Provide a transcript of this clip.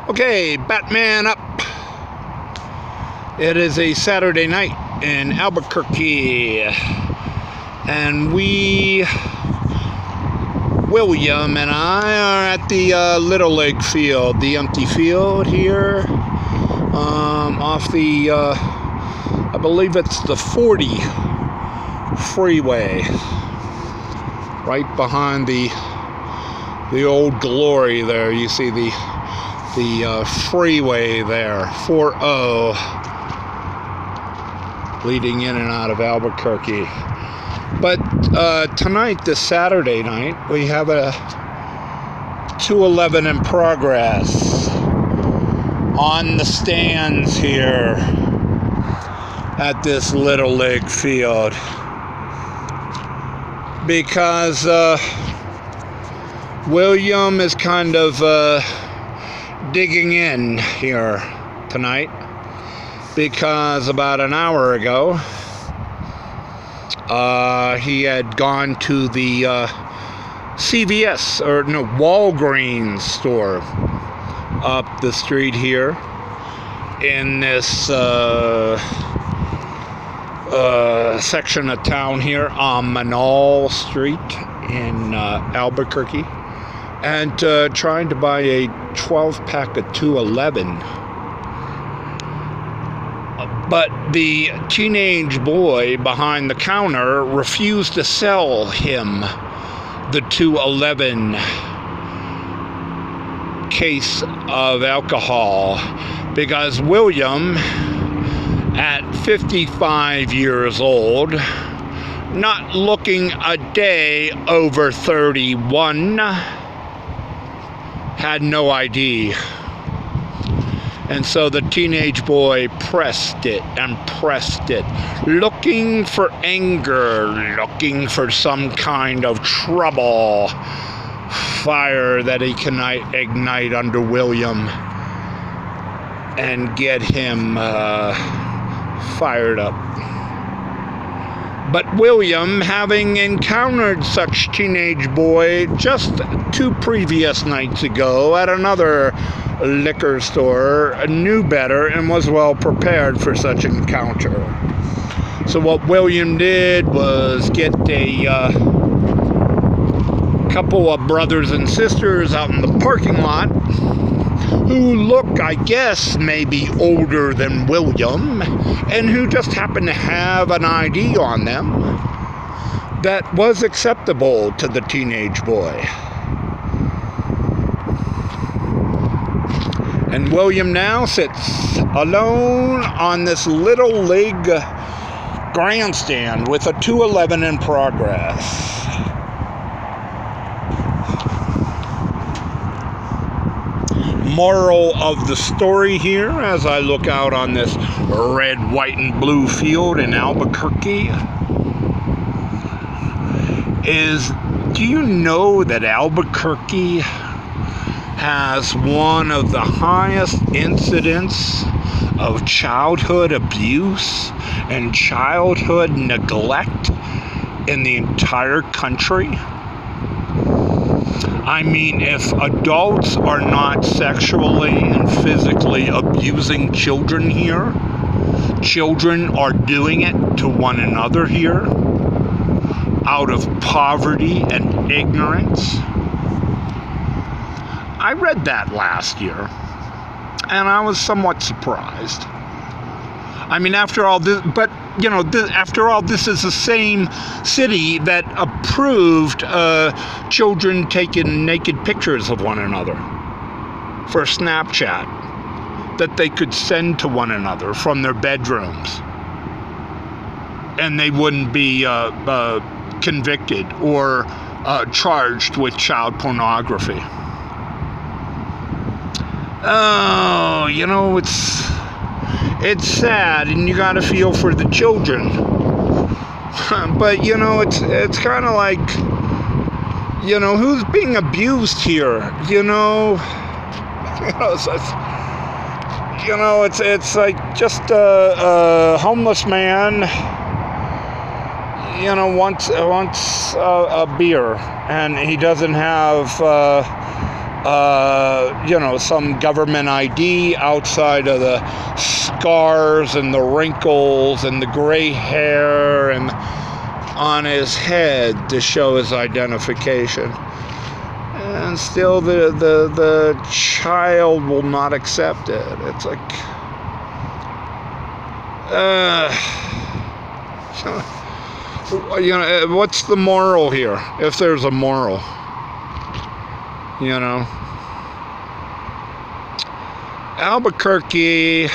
Okay, Batman up. It is a Saturday night in Albuquerque, and William and I are at the Little League field, the empty field here, off the, I believe it's the 40 Freeway, right behind the Old Glory there. You see the freeway there, 40, leading in and out of Albuquerque. But tonight, this Saturday night, we have a 211 in progress on the stands here at this Little League field, because William is kind of digging in here tonight, because about an hour ago he had gone to the Walgreens store up the street here in this section of town here on Manal Street in Albuquerque, and trying to buy a 12-pack of 211. But the teenage boy behind the counter refused to sell him the 211 case of alcohol, because William, at 55 years old, not looking a day over 31, had no ID. And so the teenage boy pressed it and pressed it, looking for anger, looking for some kind of trouble, fire that he can ignite under William and get him fired up. But William, having encountered such teenage boy just 2 previous nights ago at another liquor store, knew better and was well prepared for such encounter. So what William did was get a couple of brothers and sisters out in the parking lot, who look, I guess, maybe older than William, and who just happen to have an ID on them that was acceptable to the teenage boy. And William now sits alone on this Little League grandstand with a 211 in progress. Moral of the story here, as I look out on this red, white, and blue field in Albuquerque, is, do you know that Albuquerque has one of the highest incidents of childhood abuse and childhood neglect in the entire country? I mean, if adults are not sexually and physically abusing children here, children are doing it to one another here out of poverty and ignorance. I read that last year, and I was somewhat surprised. I mean, after all this, but you know, after all, this is the same city that approved children taking naked pictures of one another for Snapchat that they could send to one another from their bedrooms, and they wouldn't be convicted or charged with child pornography. Oh, you know, it's sad, and you gotta feel for the children. But, you know, it's kind of like, you know, who's being abused here? It's like just a homeless man, you know, wants a beer, and he doesn't have some government ID outside of the scars and the wrinkles and the gray hair and on his head to show his identification. And still the child will not accept it. It's like, what's the moral here? If there's a moral, Albuquerque